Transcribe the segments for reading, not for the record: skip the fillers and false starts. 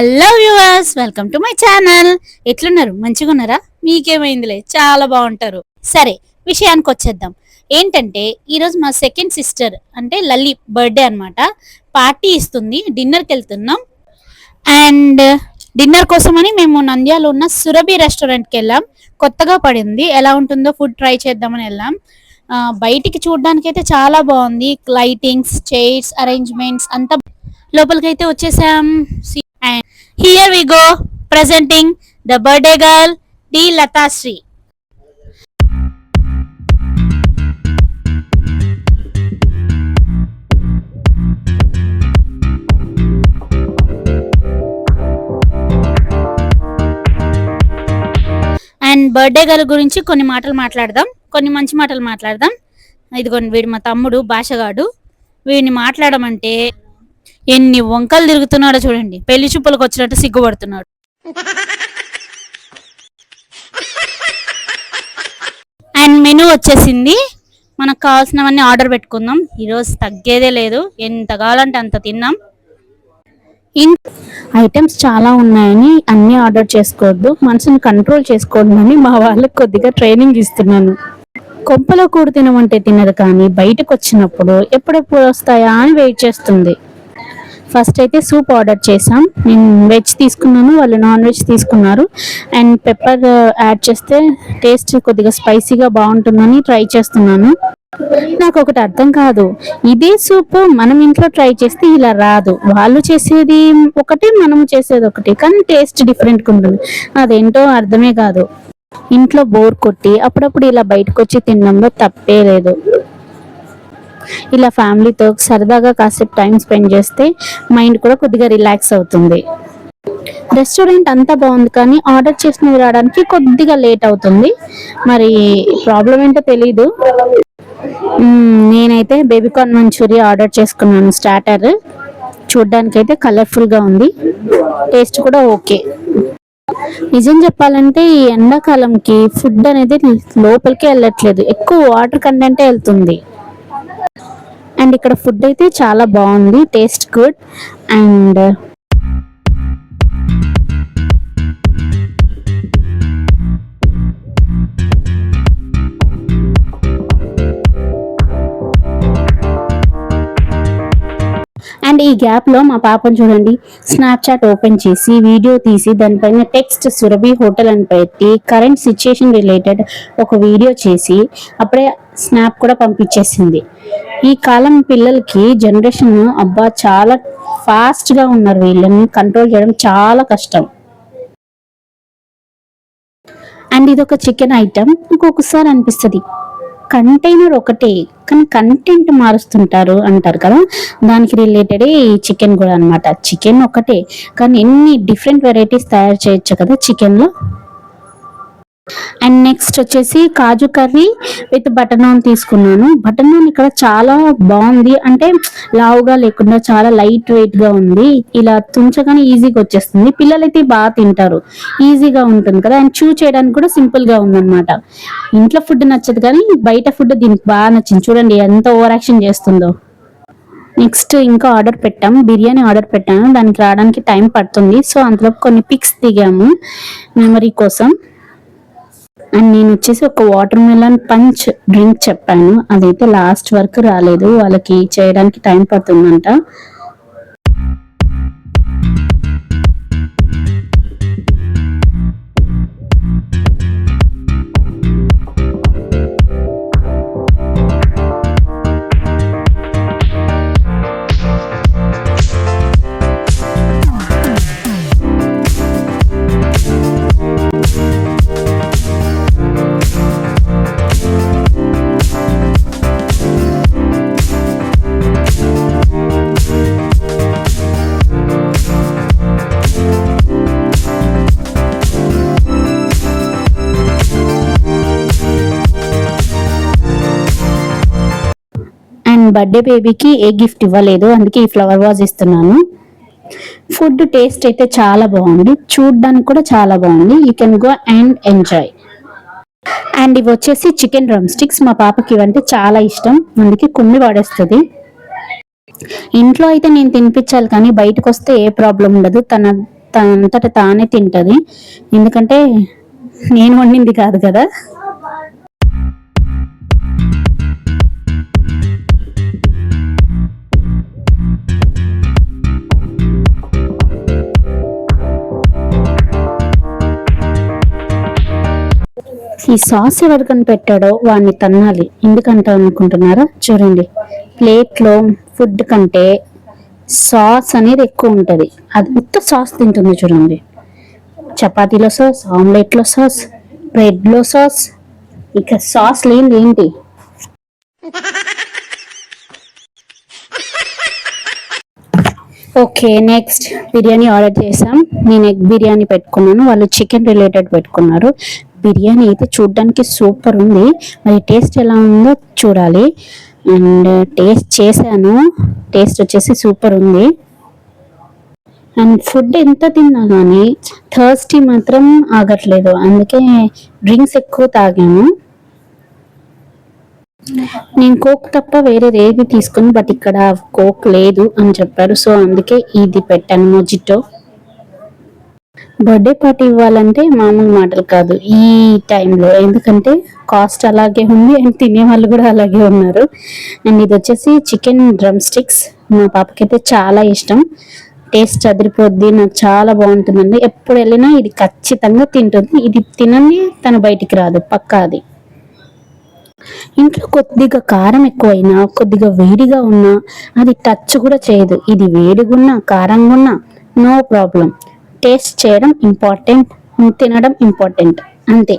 Hello viewers, welcome to my channel. ఎట్లున్నారు? మంచిగా ఉన్నారా? మీకేమైందిలే, చాలా బాగుంటారు. సరే, విషయానికి వచ్చేద్దాం. ఏంటంటే ఈరోజు మా సెకండ్ సిస్టర్ అంటే లల్లి బర్త్డే అనమాట. పార్టీ ఇస్తుంది, డిన్నర్కి వెళ్తున్నాం. అండ్ డిన్నర్ కోసమని మేము నంద్యాలలో ఉన్న సురభి రెస్టారెంట్కి వెళ్ళాం. కొత్తగా పడింది, ఎలా ఉంటుందో ఫుడ్ ట్రై చేద్దామని వెళ్ళాం. బయటికి చూడడానికి అయితే చాలా బాగుంది. లైటింగ్స్, చైర్స్, అరేంజ్మెంట్స్ అంతా. లోపలికైతే వచ్చేసాం. And here we go, presenting the birthday girl, D. Latasri. And birthday girl గురించి కొన్ని మాటలు మాట్లాడదాం, కొన్ని మంచి మాటలు మాట్లాడదాం. ఇదిగోండి, వీడు మా తమ్ముడు భాషగాడు. వీడిని మాట్లాడమంటే ఎన్ని వంకలు తిరుగుతున్నాడో చూడండి. పెళ్లి చూపులకు వచ్చినట్టు సిగ్గుపడుతున్నాడు. అండ్ మెనూ వచ్చేసింది. మనకు కావాల్సినవన్నీ ఆర్డర్ పెట్టుకుందాం. ఈరోజు తగ్గేదే లేదు, ఎంత కావాలంటే అంత తిన్నాం. ఐటమ్స్ చాలా ఉన్నాయని అన్ని ఆర్డర్ చేసుకోవద్దు, మనసుని కంట్రోల్ చేసుకోవద్దని మా వాళ్ళకి కొద్దిగా ట్రైనింగ్ ఇస్తున్నాను. కొంపలో కూడు తినమంటే తినదు, కానీ బయటకు వచ్చినప్పుడు ఎప్పుడెప్పుడు వస్తాయా అని వెయిట్ చేస్తుంది. ఫస్ట్ అయితే సూప్ ఆర్డర్ చేసాం. నేను వెజ్ తీసుకున్నాను, వాళ్ళు నాన్ వెజ్ తీసుకున్నారు. అండ్ పెప్పర్ యాడ్ చేస్తే టేస్ట్ కొద్దిగా స్పైసీగా బాగుంటుందని ట్రై చేస్తున్నాను. నాకు ఒకటి అర్థం కాదు, ఇదే సూప్ మనం ఇంట్లో ట్రై చేస్తే ఇలా రాదు. వాళ్ళు చేసేది ఒకటి, మనం చేసేది ఒకటి, కానీ టేస్ట్ డిఫరెంట్గా ఉంటుంది. అదేంటో అర్థమే కాదు. ఇంట్లో బోర్ కొట్టి అప్పుడప్పుడు ఇలా బయటకు వచ్చి తినడంలో తప్పే లేదు. ఇలా ఫ్యామిలీతో సరదాగా కాసేపు టైం స్పెండ్ చేస్తే మైండ్ కూడా కొద్దిగా రిలాక్స్ అవుతుంది. రెస్టారెంట్ అంతా బాగుంది, కానీ ఆర్డర్ చేసినవి రావడానికి కొద్దిగా లేట్ అవుతుంది. మరి ప్రాబ్లం ఏంటో తెలీదు. నేనైతే బేబీకార్న్ మంచూరియా ఆర్డర్ చేసుకున్నాను. స్టార్టర్ చూడ్డానికి అయితే కలర్ఫుల్గా ఉంది, టేస్ట్ కూడా ఓకే. నిజం చెప్పాలంటే ఈ ఎండాకాలంకి ఫుడ్ అనేది లోపలికే వెళ్ళట్లేదు, ఎక్కువ వాటర్ కంటెంటే వెళ్తుంది. అండ్ ఇక్కడ ఫుడ్ అయితే చాలా బాగుంది, టేస్ట్ గుడ్. అండ్ ఈ గ్యాప్లో మా పాపను చూడండి, స్నాప్చాట్ ఓపెన్ చేసి వీడియో తీసి దానిపైన టెక్స్ట్ సురభి హోటల్ అని పెట్టి కరెంట్ సిచ్యుయేషన్ రిలేటెడ్ ఒక వీడియో చేసి అప్పుడే స్నాప్ కూడా పంపించేసింది. ఈ కాలం పిల్లలకి జనరేషన్ అబ్బా చాలా ఫాస్ట్గా ఉన్నారు, వీళ్ళని కంట్రోల్ చేయడం చాలా కష్టం. అండ్ ఇది ఒక చికెన్ ఐటమ్. ఇంకొకసారి అనిపిస్తుంది కంటైనర్ ఒకటే కానీ కంటెంట్ మారుస్తుంటారు అంటారు కదా, దానికి రిలేటెడ్ ఈ చికెన్ కూడా అనమాట. చికెన్ ఒకటే కానీ ఎన్ని డిఫరెంట్ వెరైటీస్ తయారు చేయొచ్చు కదా చికెన్లో. అండ్ నెక్స్ట్ వచ్చేసి కాజు కర్రీ విత్ బటర్ నాన్ తీసుకున్నాను. బటర్ నాన్ ఇక్కడ చాలా బాగుంది, అంటే లావుగా లేకుండా చాలా లైట్ వెయిట్ గా ఉంది. ఇలా తుంచగానే ఈజీగా వచ్చేస్తుంది, పిల్లలైతే బాగా తింటారు, ఈజీగా ఉంటుంది కదా. అండ్ చూ చేయడానికి కూడా సింపుల్ గా ఉందన్నమాట. ఇంట్లో ఫుడ్ నచ్చదు కానీ బయట ఫుడ్ దీనికి బాగా నచ్చింది. చూడండి ఎంత ఓవర్ యాక్షన్ చేస్తుందో. నెక్స్ట్ ఇంకా ఆర్డర్ పెట్టాం, బిర్యానీ ఆర్డర్ పెట్టాను. దానికి రావడానికి టైం పడుతుంది, సో అందులో కొన్ని పిక్స్ దిగాము మెమరీ కోసం. అండ్ నేను వచ్చేసి ఒక వాటర్ మెలన్ పంచ్ డ్రింక్ చెప్పాను, అదైతే లాస్ట్ వరకు రాలేదు, వాళ్ళకి చేయడానికి టైం పడుతుందంట. బర్త్డే బేబీకి ఏ గిఫ్ట్ ఇవ్వలేదు, అందుకే ఈ ఫ్లవర్ వాజ్ ఇస్తున్నాను. ఫుడ్ టేస్ట్ అయితే చాలా బాగుంది, చూడడానికి కూడా చాలా బాగుంది. You can go and enjoy. And ఇవి వచ్చేసి చికెన్ డ్రమ్ స్టిక్స్. మా పాపకి ఇవంటే చాలా ఇష్టం, అందుకే కొన్ని వాడేస్తుంది. ఇంట్లో అయితే నేను తినిపించాలి, కానీ బయటకు వస్తే ఏ ప్రాబ్లం ఉండదు. తన తనంతట తానే తింటది, ఎందుకంటే నేను వండింది కాదు కదా. ఈ సాస్ ఎవరికని పెట్టాడో వాడిని తన్నాలి. ఎందుకంటే అనుకుంటున్నారా, చూడండి ప్లేట్లో ఫుడ్ కంటే సాస్ అనేది ఎక్కువ ఉంటుంది. అది మొత్తం సాస్ తింటుంది చూడండి. చపాతీలో సాస్, ఆమ్లెట్లో సాస్, బ్రెడ్లో సాస్, ఇక సాస్ లేనిది ఏంటి. ఓకే, నెక్స్ట్ బిర్యానీ ఆర్డర్ చేసాం. నేను ఎగ్ బిర్యానీ పెట్టుకున్నాను, వాళ్ళు చికెన్ రిలేటెడ్ పెట్టుకున్నారు. బిర్యానీ అయితే చూడ్డానికి సూపర్ ఉంది, మరి టేస్ట్ ఎలా ఉందో చూడాలి. అండ్ టేస్ట్ చేశాను, టేస్ట్ వచ్చేసి సూపర్ ఉంది. అండ్ ఫుడ్ ఎంత తిన్నా కానీ థర్స్టీ మాత్రం ఆగట్లేదు, అందుకే డ్రింక్స్ ఎక్కువ తాగాను. నేను కోక్ తప్ప వేరేది ఏది తీసుకుని, బట్ ఇక్కడ కోక్ లేదు అని చెప్పారు, సో అందుకే ఇది పెట్టాను, మొజిటో. బర్త్డే పార్టీ ఇవ్వాలంటే మామూలు మాటలు కాదు ఈ టైంలో, ఎందుకంటే కాస్ట్ అలాగే ఉంది అండ్ తినే వాళ్ళు కూడా అలాగే ఉన్నారు. అండ్ ఇది వచ్చేసి చికెన్ డ్రమ్ స్టిక్స్, మా పాపకైతే చాలా ఇష్టం, టేస్ట్ అదిరిపోద్ది, నాకు చాలా బాగుంటుందండి. ఎప్పుడు వెళ్ళినా ఇది ఖచ్చితంగా తింటుంది, ఇది తినండి తను బయటికి రాదు పక్కా. అది ఇంట్లో కొద్దిగా కారం ఎక్కువైనా, కొద్దిగా వేడిగా ఉన్నా అది టచ్ కూడా చేయదు. ఇది వేడిగున్నా కారంగా ఉన్నా నో ప్రాబ్లం. టేస్ట్ చేయడం ఇంపార్టెంట్, తినడం ఇంపార్టెంట్, అంతే.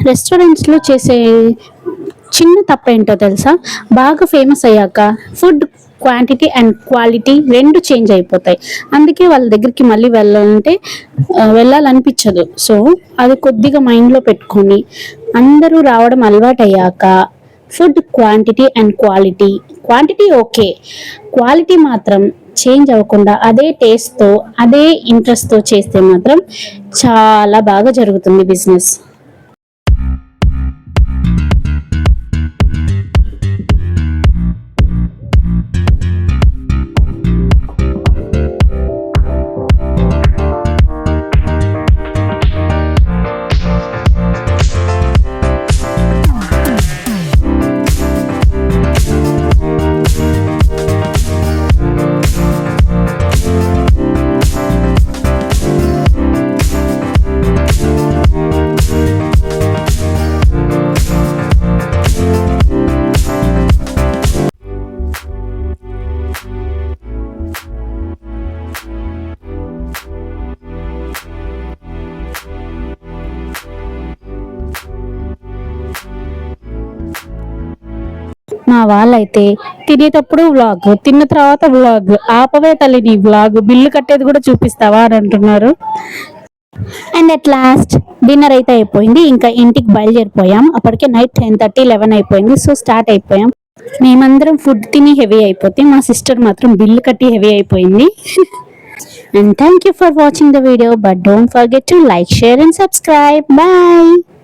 రెస్టారెంట్స్లో చేసే చిన్న తప్పేంటో తెలుసా, బాగా ఫేమస్ అయ్యాక ఫుడ్ క్వాంటిటీ అండ్ క్వాలిటీ రెండు చేంజ్ అయిపోతాయి. అందుకే వాళ్ళ దగ్గరికి మళ్ళీ వెళ్ళాలనిపించదు. సో అది కొద్దిగా మైండ్లో పెట్టుకొని అందరూ రావడం అలవాటు అయ్యాక food quantity and quantity okay, quality మాత్రం చేంజ్ అవ్వకుండా అదే టేస్ట్తో అదే ఇంట్రెస్ట్తో చేస్తే మాత్రం చాలా బాగా జరుగుతుంది బిజినెస్. మా వాళ్ళైతే తినేటప్పుడు వ్లాగ్, తిన్న తర్వాత వ్లాగ్, ఆపవే తల్లి నీ వ్లాగ్, బిల్లు కట్టేది కూడా చూపిస్తావా అని అంటున్నారు. అండ్ అట్ లాస్ట్ డిన్నర్ అయితే అయిపోయింది, ఇంకా ఇంటికి బయలుదేరిపోయాం. అప్పటికే నైట్ 10:30, 11 అయిపోయింది. సో స్టార్ట్ అయిపోయాం. మేమందరం ఫుడ్ తిని హెవీ అయిపోతే మా సిస్టర్ మాత్రం బిల్లు కట్టి హెవీ అయిపోయింది. And thank you for watching the video, but don't forget to like, share and subscribe. Bye.